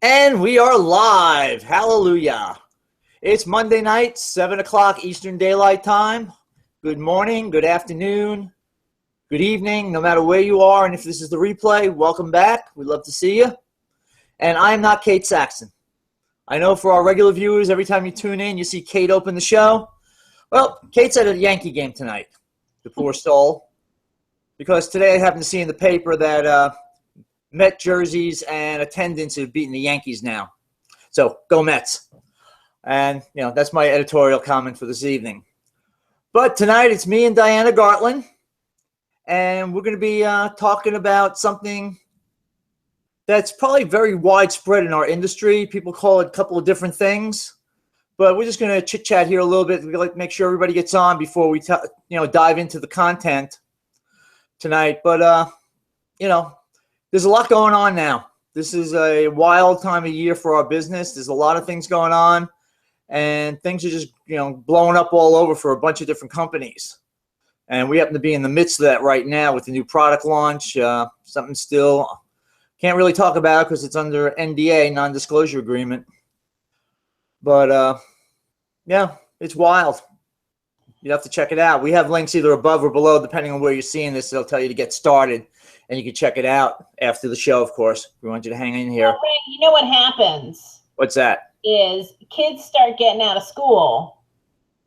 And we are live. Hallelujah. It's Monday night, 7 o'clock Eastern Daylight Time. Good morning, good afternoon, good evening, no matter where you are. And if this is the replay, welcome back. We'd love to see you. And I am not Cate Saxton. I know for our regular viewers, every time you tune in, you see Cate open the show. Well, Cate's at a Yankee game tonight, the poor soul. Because today I happened to see in the paper that Met jerseys and attendance have beaten the Yankees now. So, go Mets. And, that's my editorial comment for this evening. But tonight it's me and Diana Gartland. And we're going to be talking about something that's probably very widespread in our industry. People call it a couple of different things. But we're just going to chit-chat here a little bit. We'd like to make sure everybody gets on before we dive into the content tonight. But, there's a lot going on now. This is a wild time of year for our business. There's a lot of things going on, and things are just, blowing up all over for a bunch of different companies. And we happen to be in the midst of that right now with the new product launch. Something still can't really talk about because it's under NDA, non-disclosure agreement. But, it's wild. You have to check it out. We have links either above or below, depending on where you're seeing this. They'll tell you to get started. And you can check it out after the show, of course. We want you to hang in here. Well, Ray, you know what happens? What's that? Is kids start getting out of school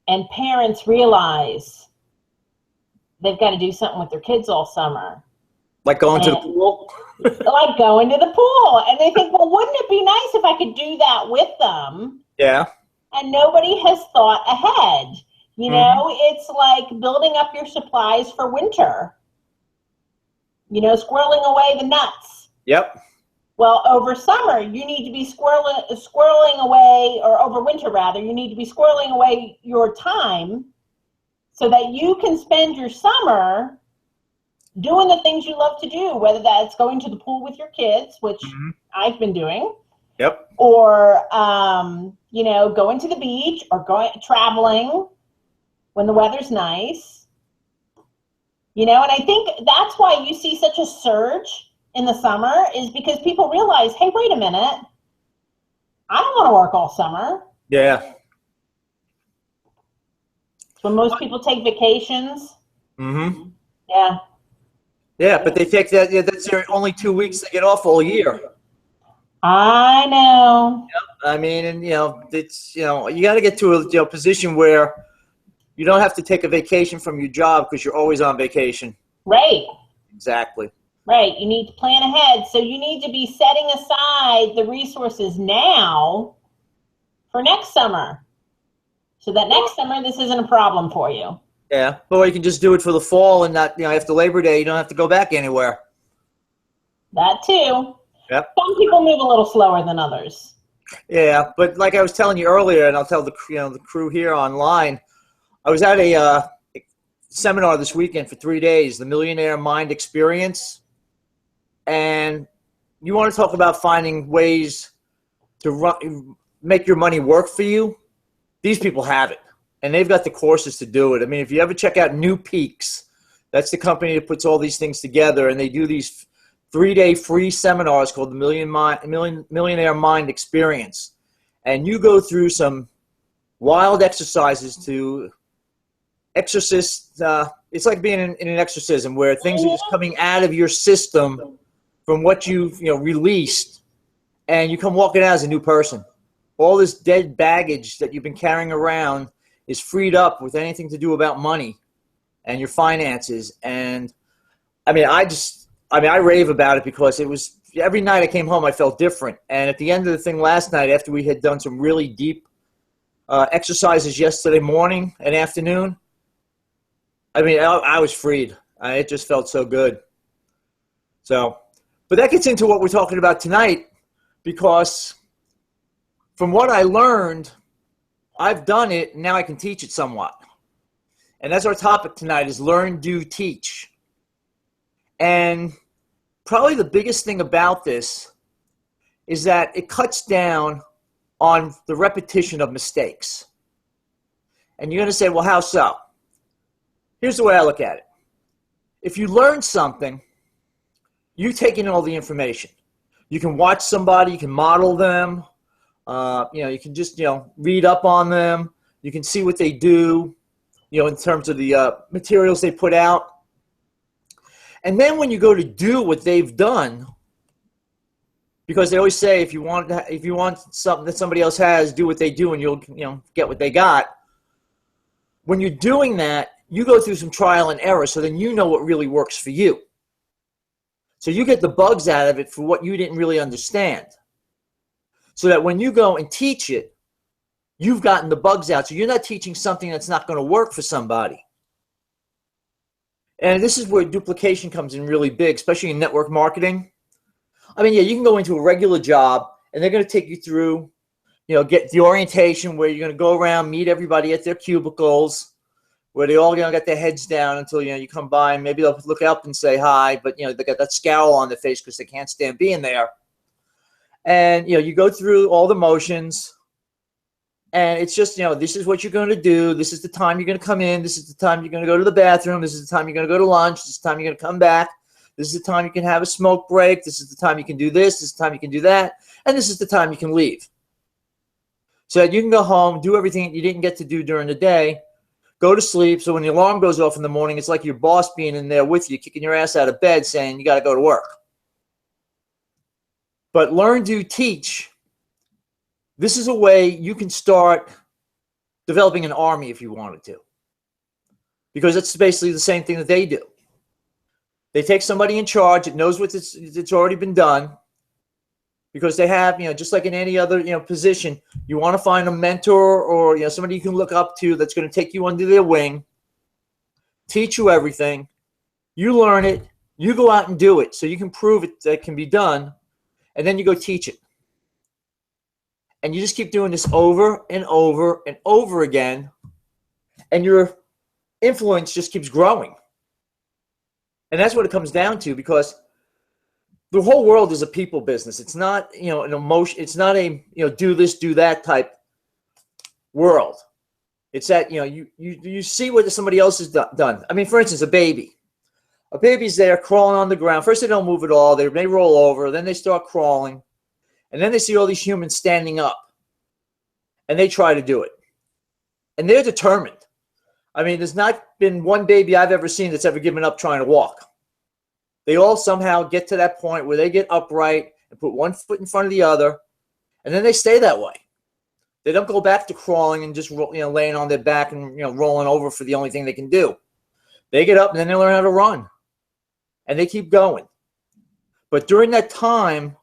and parents realize they've got to do something with their kids all summer. Like going to the pool? Like going to the pool. And they think, well, wouldn't it be nice if I could do that with them? Yeah. And nobody has thought ahead. It's like building up your supplies for winter. Squirreling away the nuts. Yep. Well, over summer, you need to be squirreling away, or over winter rather, you need to be squirreling away your time so that you can spend your summer doing the things you love to do, whether that's going to the pool with your kids, which I've been doing. Yep. Or, going to the beach or traveling when the weather's nice. And I think that's why you see such a surge in the summer is because people realize, hey, wait a minute, I don't want to work all summer. Yeah. It's when most people take vacations. Mm-hmm. Yeah. Yeah, but they take that, that's their only 2 weeks to get off all year. I know. Yep. I mean, and, it's, you got to get to a position where you don't have to take a vacation from your job because you're always on vacation. Right. Exactly. Right. You need to plan ahead. So you need to be setting aside the resources now for next summer. So that next summer, this isn't a problem for you. Yeah. Or you can just do it for the fall and not, after Labor Day, you don't have to go back anywhere. That too. Yep. Some people move a little slower than others. Yeah. But like I was telling you earlier, and I'll tell the crew here online, I was at a seminar this weekend for 3 days, the Millionaire Mind Experience. And you want to talk about finding ways to make your money work for you? These people have it, and they've got the courses to do it. I mean, if you ever check out New Peaks, that's the company that puts all these things together, and they do these 3-day free seminars called the Millionaire Mind Experience. And you go through some wild exercises to exorcist. It's like being in an exorcism where things are just coming out of your system from what you've released, and you come walking out as a new person. All this dead baggage that you've been carrying around is freed up with anything to do about money and your finances. And I rave about it because it was every night I came home I felt different. And at the end of the thing last night, after we had done some really deep exercises yesterday morning and afternoon, I was freed. It just felt so good. So, but that gets into what we're talking about tonight, because from what I learned, I've done it, and now I can teach it somewhat. And that's our topic tonight, is learn, do, teach. And probably the biggest thing about this is that it cuts down on the repetition of mistakes. And you're going to say, well, how so? Here's the way I look at it. If you learn something, you take in all the information. You can watch somebody, you can model them, you can just, read up on them. You can see what they do, in terms of the materials they put out. And then when you go to do what they've done, because they always say if you want something that somebody else has, do what they do and you'll get what they got. When you're doing that, you go through some trial and error, so then you know what really works for you. So you get the bugs out of it for what you didn't really understand. So that when you go and teach it, you've gotten the bugs out. So you're not teaching something that's not going to work for somebody. And this is where duplication comes in really big, especially in network marketing. I mean, yeah, you can go into a regular job and they're going to take you through, get the orientation where you're going to go around, meet everybody at their cubicles, where they all got their heads down until, you come by, and maybe they'll look up and say hi, but, they got that scowl on their face because they can't stand being there. And, you go through all the motions, and it's just, this is what you're going to do. This is the time you're going to come in. This is the time you're going to go to the bathroom. This is the time you're going to go to lunch. This is the time you're going to come back. This is the time you can have a smoke break. This is the time you can do this. This is the time you can do that. And this is the time you can leave. So that you can go home, do everything you didn't get to do during the day, go to sleep. So when the alarm goes off in the morning, it's like your boss being in there with you, kicking your ass out of bed, saying you got to go to work. But learn, do, teach. This is a way you can start developing an army if you wanted to. Because it's basically the same thing that they do. They take somebody in charge that knows what it's already been done. Because they have, just like in any other, position, you want to find a mentor or, somebody you can look up to that's going to take you under their wing, teach you everything. You learn it. You go out and do it so you can prove it that it can be done. And then you go teach it. And you just keep doing this over and over and over again. And your influence just keeps growing. And that's what it comes down to, because the whole world is a people business. It's not, an emotion. It's not a, do this, do that type world. It's that, you see what somebody else has done. I mean, for instance, a baby. A baby's there crawling on the ground. First, they don't move at all. They roll over. Then they start crawling. And then they see all these humans standing up. And they try to do it. And they're determined. I mean, there's not been one baby I've ever seen that's ever given up trying to walk. They all somehow get to that point where they get upright and put one foot in front of the other, and then they stay that way. They don't go back to crawling and just laying on their back and rolling over for the only thing they can do. They get up and then they learn how to run, and they keep going. But during that time,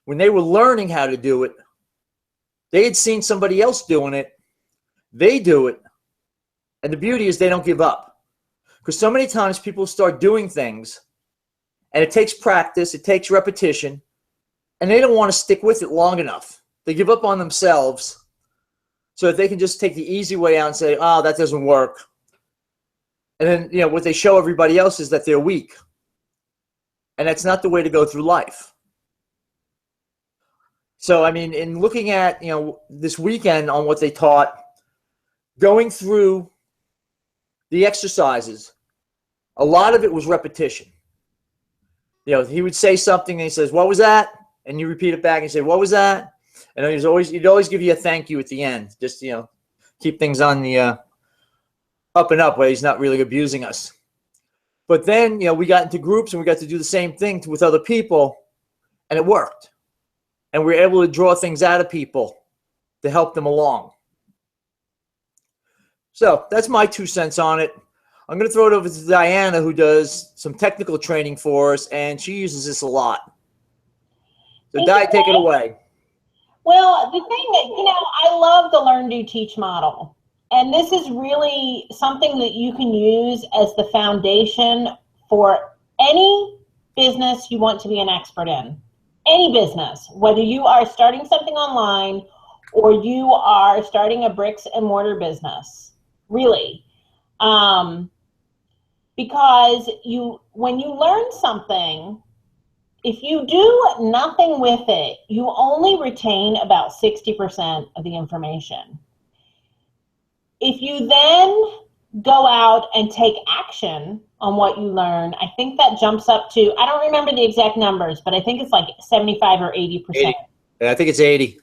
when they were learning how to do it, they had seen somebody else doing it. They do it. And the beauty is they don't give up. Because so many times people start doing things, and it takes practice, it takes repetition, and they don't want to stick with it long enough. They give up on themselves so that they can just take the easy way out and say, oh, that doesn't work. And then, what they show everybody else is that they're weak. And that's not the way to go through life. So, I mean, in looking at, this weekend on what they taught, going through the exercises, a lot of it was repetition. He would say something and he says, what was that? And you repeat it back and you say, what was that? And he'd always give you a thank you at the end. Just, keep things on the up and up where he's not really abusing us. But then, we got into groups and we got to do the same thing with other people, and it worked. And we were able to draw things out of people to help them along. So that's my 2 cents on it. I'm going to throw it over to Diana, who does some technical training for us, and she uses this a lot. So, Di, take it away. Well, the thing that, I love the learn, do, teach model. And this is really something that you can use as the foundation for any business you want to be an expert in. Any business, whether you are starting something online or you are starting a bricks and mortar business, really. Because when you learn something, if you do nothing with it, you only retain about 60% of the information. If you then go out and take action on what you learn. I think that jumps up to, I don't remember the exact numbers, but I think it's like 75 or 80%. 80. Yeah, I think it's 80.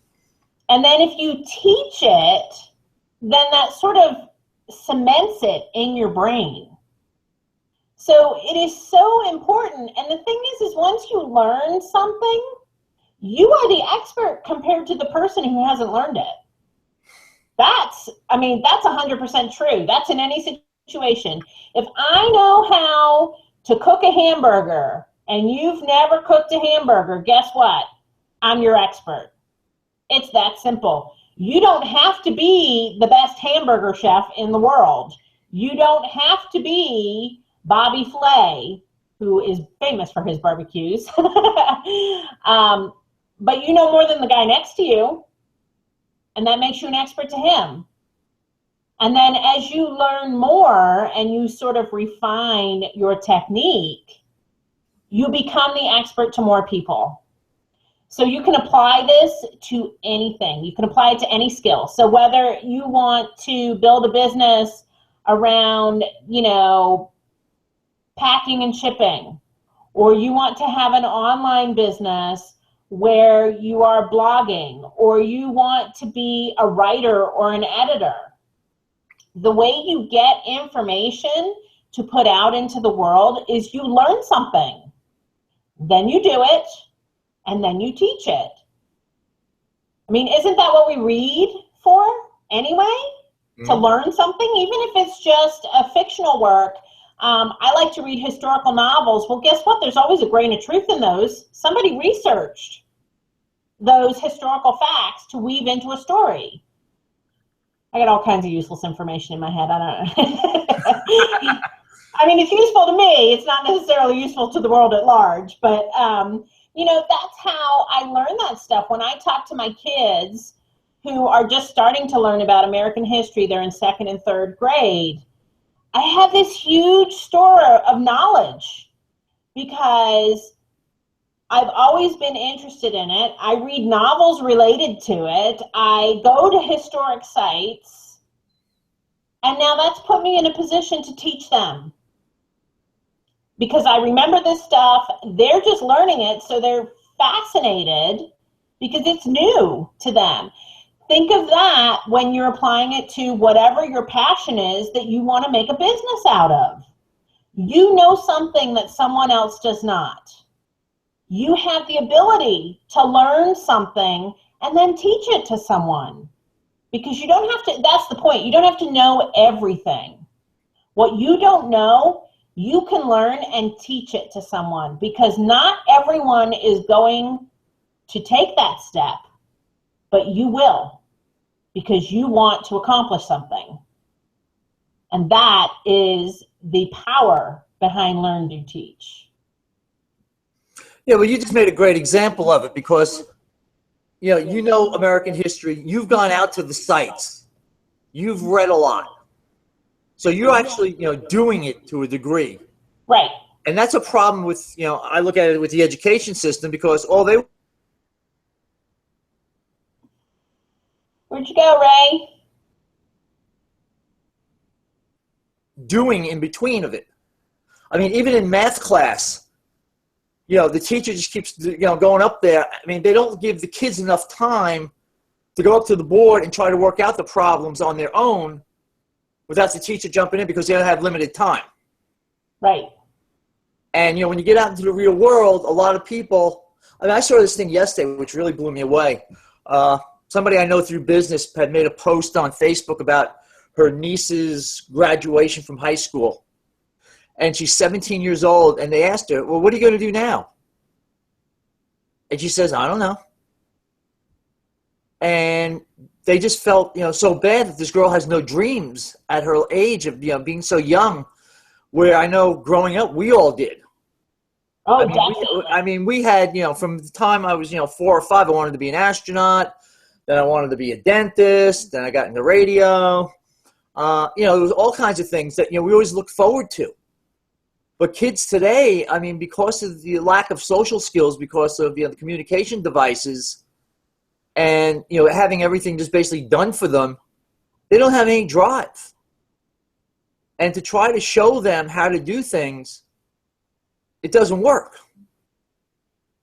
And then if you teach it, then that sort of cements it in your brain. So it is so important. And the thing is once you learn something, you are the expert compared to the person who hasn't learned it. That's 100% true. That's in any situation. If I know how to cook a hamburger and you've never cooked a hamburger, guess what? I'm your expert. It's that simple. You don't have to be the best hamburger chef in the world. You don't have to be Bobby Flay, who is famous for his barbecues. But you know more than the guy next to you, and that makes you an expert to him. And then as you learn more and you sort of refine your technique, you become the expert to more people. So you can apply this to anything. You can apply it to any skill. So whether you want to build a business around, packing and shipping, or you want to have an online business where you are blogging, or you want to be a writer or an editor, the way you get information to put out into the world is you learn something, then you do it, and then you teach it. I mean, isn't that what we read for anyway? Mm-hmm. To learn something, even if it's just a fictional work. I like to read historical novels. Well, guess what? There's always a grain of truth in those. Somebody researched those historical facts to weave into a story. I got all kinds of useless information in my head. I don't know. I mean, it's useful to me. It's not necessarily useful to the world at large. But, that's how I learn that stuff. When I talk to my kids who are just starting to learn about American history, they're in 2nd and 3rd grade, I have this huge store of knowledge because I've always been interested in it. I read novels related to it. I go to historic sites. And now that's put me in a position to teach them. Because I remember this stuff. They're just learning it, so they're fascinated because it's new to them. Think of that when you're applying it to whatever your passion is that you want to make a business out of. You know something that someone else does not. You have the ability to learn something and then teach it to someone. Because you don't have to, that's the point, you don't have to know everything. What you don't know, you can learn and teach it to someone. Because not everyone is going to take that step. But you will, because you want to accomplish something. And that is the power behind Learn, Do, Teach. Yeah, well, you just made a great example of it because, you know American history. You've gone out to the sites. You've read a lot. So you're actually, doing it to a degree. Right. And that's a problem with, I look at it with the education system because all they... Where'd you go, Ray? Doing in between of it. I mean, even in math class, the teacher just keeps, going up there. I mean, they don't give the kids enough time to go up to the board and try to work out the problems on their own without the teacher jumping in because they don't have limited time. Right. And, when you get out into the real world, a lot of people, I saw this thing yesterday, which really blew me away. Somebody I know through business had made a post on Facebook about her niece's graduation from high school. And she's 17 years old, and they asked her, well, what are you going to do now? And she says, I don't know. And they just felt, so bad that this girl has no dreams at her age of, being so young, where I know growing up, we all did. Oh, we had, from the time I was, 4 or 5, I wanted to be an astronaut. Then I wanted to be a dentist. Then I got into radio. There was all kinds of things that, we always look forward to. But kids today, because of the lack of social skills, because of the communication devices, and, having everything just basically done for them, they don't have any drive. And to try to show them how to do things, it doesn't work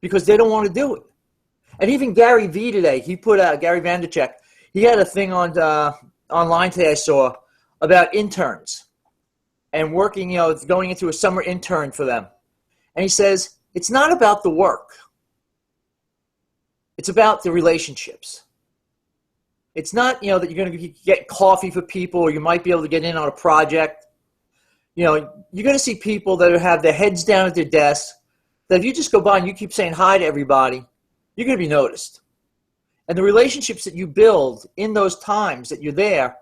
because they don't want to do it. And even Gary V today, he put out, Gary Vaynerchuk, he had a thing on online today I saw about interns and working, going into a summer intern for them. And he says, it's not about the work. It's about the relationships. It's not, that you're going to get coffee for people or you might be able to get in on a project. You're going to see people that have their heads down at their desk, that if you just go by and you keep saying hi to everybody, you're going to be noticed. And the relationships that you build in those times that you're there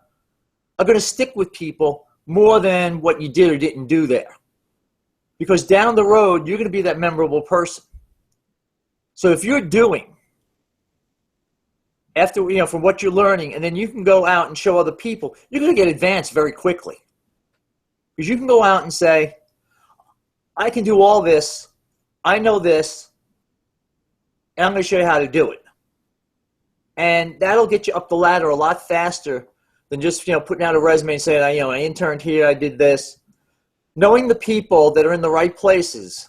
are going to stick with people more than what you did or didn't do there. Because down the road, you're going to be that memorable person. So if you're doing, after, from what you're learning, and then you can go out and show other people, you're going to get advanced very quickly. Because you can go out and say, I can do all this, I know this, and I'm going to show you how to do it. And that'll get you up the ladder a lot faster than just, putting out a resume and saying, I interned here, I did this. Knowing the people that are in the right places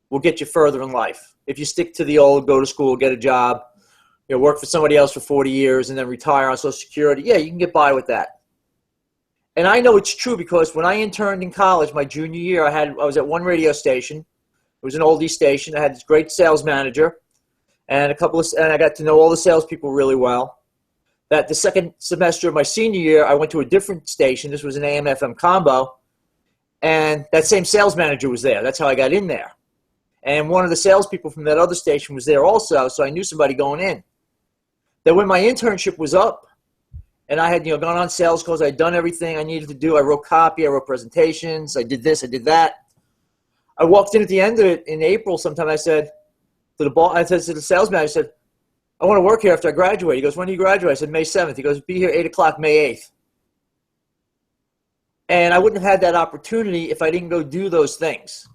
will get you further in life. If you stick to the old, go to school, get a job, work for somebody else for 40 years and then retire on Social Security, yeah, you can get by with that. And I know it's true because when I interned in college, my junior year, I was at one radio station. It was an oldie station. I had this great sales manager and and I got to know all the salespeople really well. That the second semester of my senior year, I went to a different station. This was an AM/FM combo, and that same sales manager was there. That's how I got in there. And one of the salespeople from that other station was there also, so I knew somebody going in. Then when my internship was up, and I had gone on sales calls, I had done everything I needed to do. I wrote copy, I wrote presentations, I did this, I did that. I walked in at the end of it in April sometime. I said to the sales manager, I said, I want to work here after I graduate. He goes, when do you graduate? I said, May 7th. He goes, be here 8 o'clock, May 8th. And I wouldn't have had that opportunity if I didn't go do those things.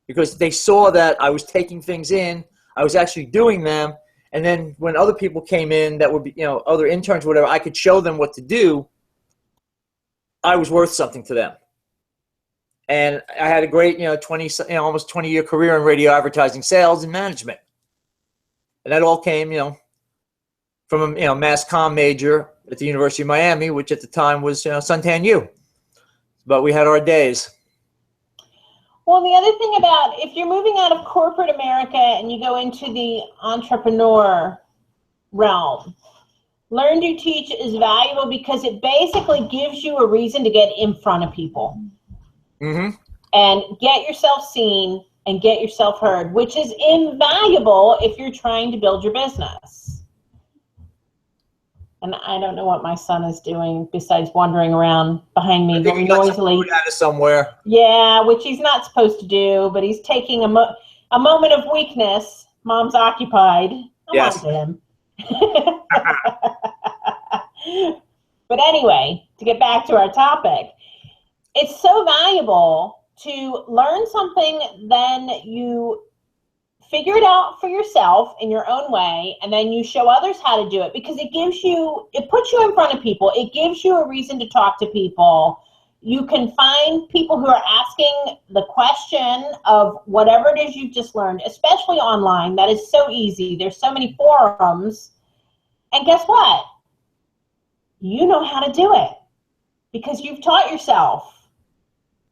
Because they saw that I was taking things in, I was actually doing them, and then when other people came in that would be, other interns or whatever, I could show them what to do. I was worth something to them. And I had a great, almost 20-year career in radio advertising sales and management. And that all came, from a mass comm major at the University of Miami, which at the time was Suntan U. But we had our days. Well, the other thing about if you're moving out of corporate America and you go into the entrepreneur realm, Learn to Teach is valuable because it basically gives you a reason to get in front of people. Mm-hmm. And get yourself seen and get yourself heard, which is invaluable if you're trying to build your business. And I don't know what my son is doing besides wandering around behind me very noisily. Out of somewhere. Yeah, which he's not supposed to do, but he's taking a moment of weakness. Mom's occupied. I'm on to him. But anyway, to get back to our topic, it's so valuable to learn something, then you figure it out for yourself in your own way, and then you show others how to do it because it puts you in front of people. It gives you a reason to talk to people. You can find people who are asking the question of whatever it is you've just learned, especially online. That is so easy. There's so many forums. And guess what? You know how to do it because you've taught yourself.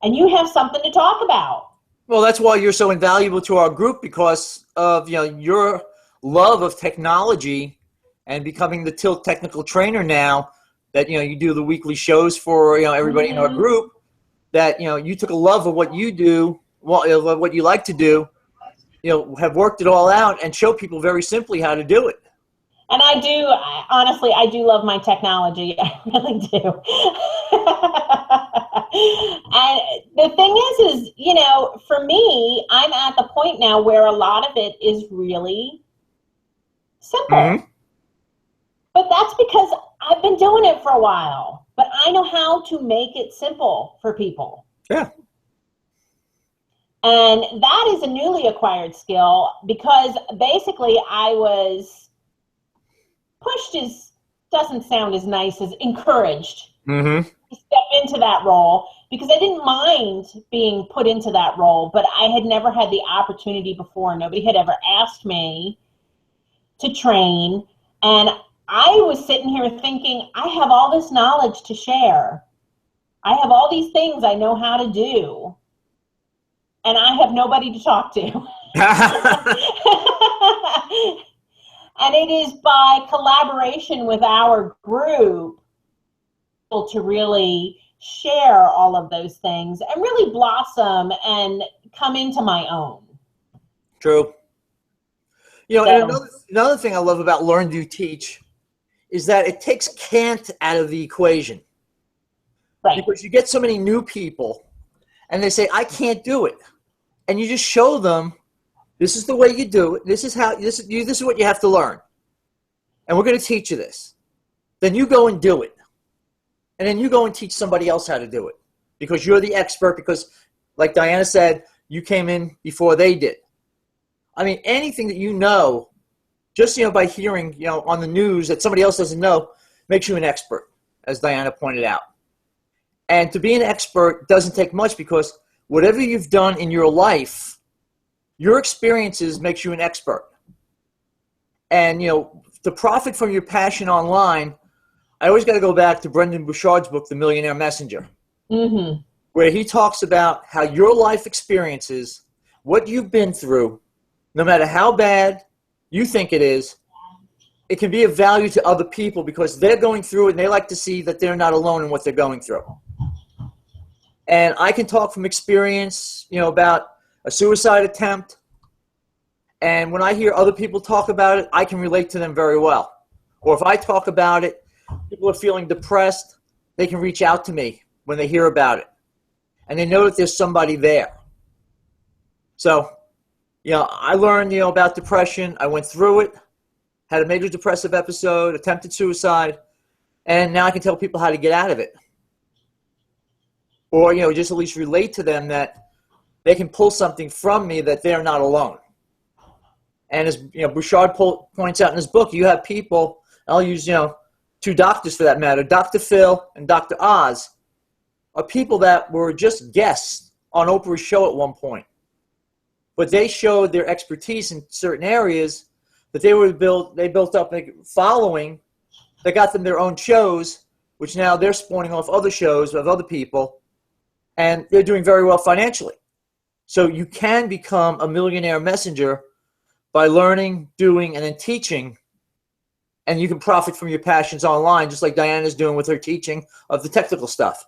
And you have something to talk about. Well, that's why you're so invaluable to our group because of your love of technology and becoming the Tilt technical trainer now. That you do the weekly shows for everybody in our group. That you took a love of what you do, what you like to do. Have worked it all out and show people very simply how to do it. And honestly, I do love my technology. I really do. And the thing is, for me, I'm at the point now where a lot of it is really simple. Mm-hmm. But that's because I've been doing it for a while. But I know how to make it simple for people. Yeah. And that is a newly acquired skill because basically I was pushed doesn't sound as nice as encouraged. Mm-hmm. to step into that role because I didn't mind being put into that role, but I had never had the opportunity before. Nobody had ever asked me to train. And I was sitting here thinking, I have all this knowledge to share. I have all these things I know how to do, and I have nobody to talk to. And it is by collaboration with our group to really share all of those things and really blossom and come into my own. True. You know, and another thing I love about Learn, Do, Teach is that it takes can't out of the equation. Right. Because you get so many new people and they say, I can't do it. And you just show them, this is the way you do it. This is what you have to learn. And we're going to teach you this. Then you go and do it. And then you go and teach somebody else how to do it. Because you're the expert, because like Diana said, you came in before they did. I mean, anything that you know, just, by hearing, on the news that somebody else doesn't know, makes you an expert, as Diana pointed out. And to be an expert doesn't take much, because whatever you've done in your life, your experiences makes you an expert. And, to profit from your passion online, I always got to go back to Brendon Burchard's book, The Millionaire Messenger, where he talks about how your life experiences, what you've been through, no matter how bad you think it is, it can be of value to other people because they're going through it and they like to see that they're not alone in what they're going through. And I can talk from experience, about a suicide attempt. And when I hear other people talk about it, I can relate to them very well. Or if I talk about it, people are feeling depressed, they can reach out to me when they hear about it. And they know that there's somebody there. So, I learned, about depression. I went through it, had a major depressive episode, attempted suicide, and now I can tell people how to get out of it. Or, just at least relate to them that they can pull something from me that they're not alone. And as, Burchard points out in his book, you have people, I'll use, two doctors for that matter, Dr. Phil and Dr. Oz, are people that were just guests on Oprah's show at one point. But they showed their expertise in certain areas that they built up a following that got them their own shows, which now they're spawning off other shows of other people, and they're doing very well financially. So you can become a millionaire messenger by learning, doing, and then teaching, and you can profit from your passions online, just like Diana's doing with her teaching of the technical stuff.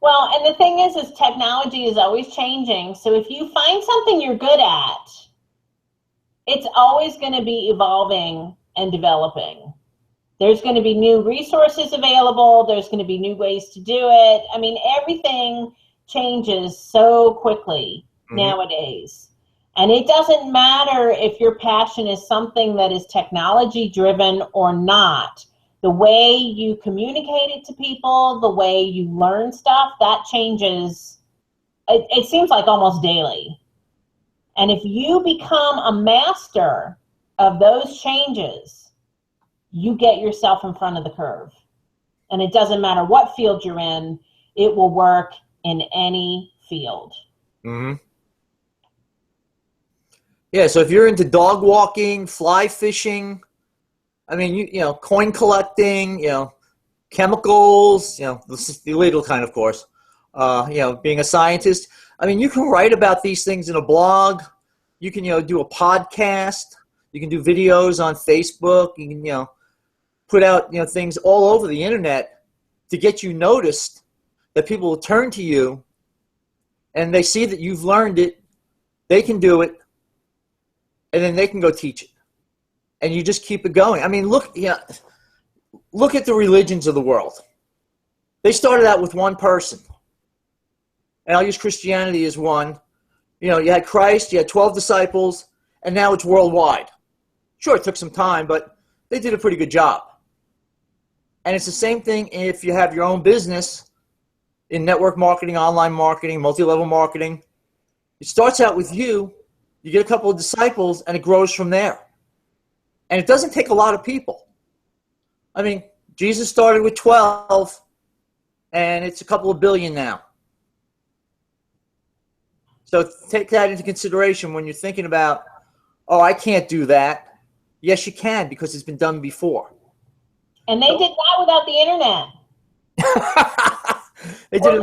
Well, and the thing is technology is always changing. So if you find something you're good at, it's always going to be evolving and developing. There's going to be new resources available. There's going to be new ways to do it. I mean, everything changes so quickly nowadays. And it doesn't matter if your passion is something that is technology driven or not. The way you communicate it to people, the way you learn stuff, that changes, it seems like almost daily. And if you become a master of those changes, you get yourself in front of the curve. And it doesn't matter what field you're in, it will work in any field. Yeah, so if you're into dog walking, fly fishing, I mean, coin collecting, chemicals, the illegal kind, of course, being a scientist. I mean, you can write about these things in a blog. You can, do a podcast. You can do videos on Facebook. You can, put out, things all over the internet to get you noticed, that people will turn to you and they see that you've learned it, they can do it, and then they can go teach it. And you just keep it going. I mean, look at the religions of the world. They started out with one person. And I'll use Christianity as one. You had Christ, you had 12 disciples, and now it's worldwide. Sure, it took some time, but they did a pretty good job. And it's the same thing if you have your own business in network marketing, online marketing, multi-level marketing. It starts out with you get a couple of disciples, and it grows from there. And it doesn't take a lot of people. I mean, Jesus started with 12, and it's a couple of billion now. So take that into consideration when you're thinking about, oh, I can't do that. Yes, you can, because it's been done before. And they did that without the internet. They did it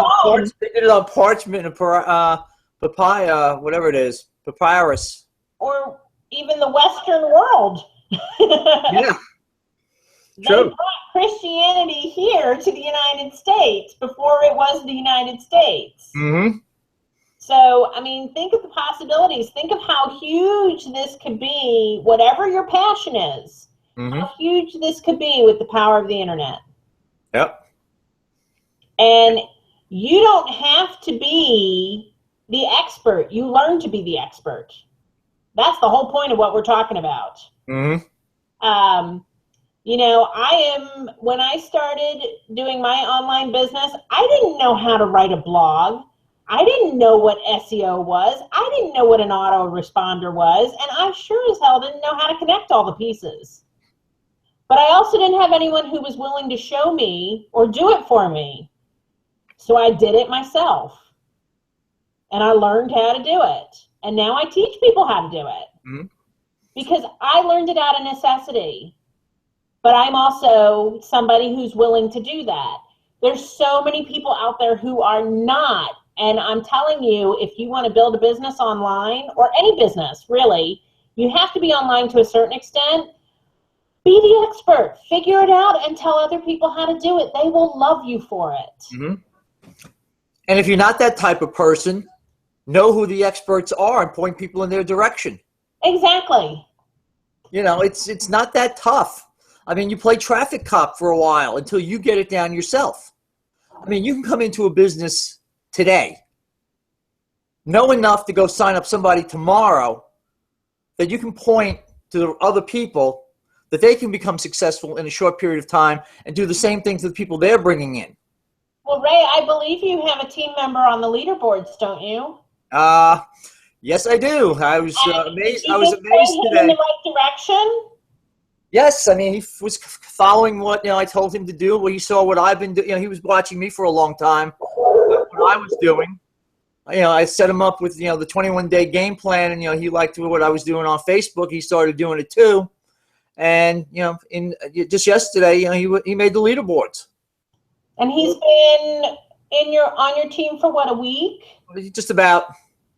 on parchment and papaya, whatever it is, papyrus. Or even the Western world. Yeah. They True. brought Christianity here to the United States before it was the United States. Mm-hmm. So, I mean, think of the possibilities. Think of how huge this could be, whatever your passion is, how huge this could be with the power of the internet. Yep. And you don't have to be the expert. You learn to be the expert. That's the whole point of what we're talking about. Mm-hmm. You know, when I started doing my online business, I didn't know how to write a blog. I didn't know what SEO was. I didn't know what an autoresponder was. And I sure as hell didn't know how to connect all the pieces. But I also didn't have anyone who was willing to show me or do it for me. So I did it myself. And I learned how to do it. And now I teach people how to do it. Mm-hmm. Because I learned it out of necessity. But I'm also somebody who's willing to do that. There's so many people out there who are not. And I'm telling you, if you want to build a business online, or any business, really, you have to be online to a certain extent. Be the expert. Figure it out and tell other people how to do it. They will love you for it. Mm-hmm. And if you're not that type of person, know who the experts are and point people in their direction. Exactly. You know, it's not that tough. I mean, you play traffic cop for a while until you get it down yourself. I mean, you can come into a business today, know enough to go sign up somebody tomorrow that you can point to the other people that they can become successful in a short period of time and do the same thing to the people they're bringing in. Well, Ray, I believe you have a team member on the leaderboards, don't you? Yes, I do. I was amazed. I was amazed today. In the right direction? Yes, I mean, he was following what I told him to do. Well, he saw what I've been doing. He was watching me for a long time, what I was doing. I set him up with the 21-day game plan, and he liked what I was doing on Facebook. He started doing it too, and just yesterday, he made the leaderboards. And he's been on your team for what, a week? Just about.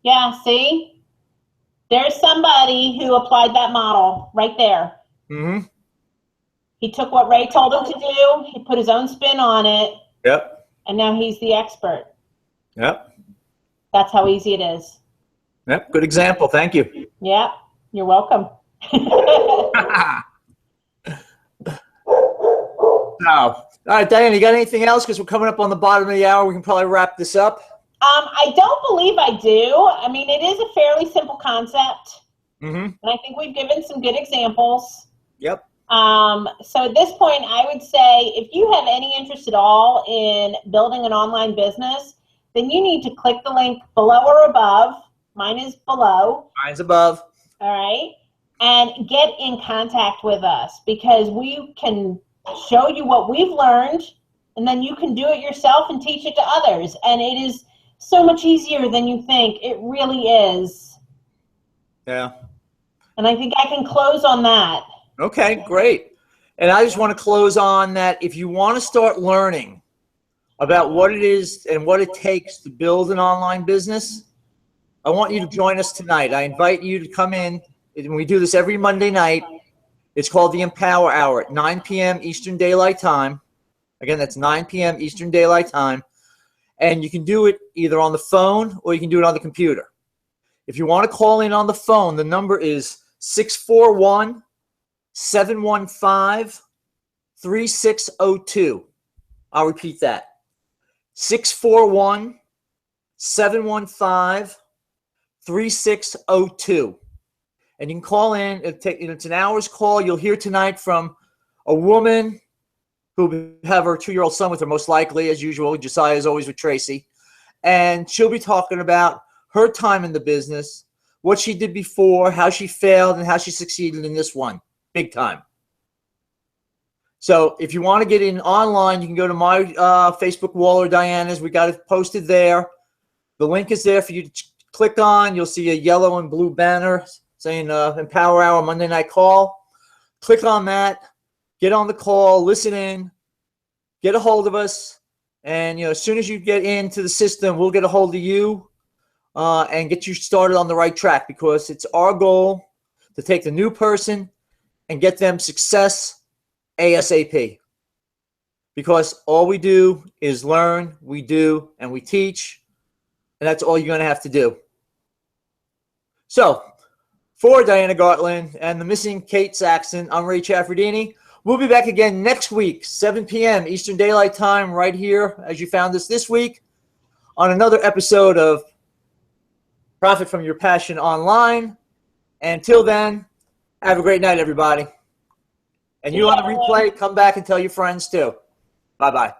Yeah. See, there's somebody who applied that model right there. Mm-hmm. He took what Ray told him to do. He put his own spin on it. Yep. And now he's the expert. Yep. That's how easy it is. Yep. Good example. Thank you. Yeah. You're welcome. All right, Diane, you got anything else? Because we're coming up on the bottom of the hour. We can probably wrap this up. I don't believe I do. I mean, it is a fairly simple concept. Mm-hmm. And I think we've given some good examples. Yep. So at this point, I would say if you have any interest at all in building an online business, then you need to click the link below or above. Mine is below. Mine's above. All right. And get in contact with us, because we can show you what we've learned, and then you can do it yourself and teach it to others. And it is so much easier than you think. It really is. Yeah. And I think I can close on that. Okay, great. And I just want to close on that. If you want to start learning about what it is and what it takes to build an online business, I want you to join us tonight. I invite you to come in. And we do this every Monday night. It's called the Empower Hour at 9 p.m. Eastern Daylight Time. Again, that's 9 p.m. Eastern Daylight Time. And you can do it either on the phone or you can do it on the computer. If you want to call in on the phone, the number is 641-715-3602. I'll repeat that. 641-715-3602. And you can call in. It's an hour's call. You'll hear tonight from a woman who will have her 2-year-old son with her, most likely, as usual. Josiah is always with Tracy. And she'll be talking about her time in the business, what she did before, how she failed, and how she succeeded in this one. Big time. So if you want to get in online, you can go to my Facebook wall or Diana's. We got it posted there. The link is there for you to click on. You'll see a yellow and blue banner saying Empower Hour Monday Night Call. Click on that. Get on the call. Listen in. Get a hold of us. And as soon as you get into the system, we'll get a hold of you and get you started on the right track, because it's our goal to take the new person and get them success ASAP. Because all we do is learn, we do, and we teach. And that's all you're going to have to do. So, for Diana Gartland and the missing Cate Saxton, I'm Ray Ciafardini. We'll be back again next week, 7 p.m. Eastern Daylight Time, right here, as you found us this week, on another episode of Profit from Your Passion Online. And until then, have a great night, everybody. And you on the replay, come back and tell your friends too. Bye-bye.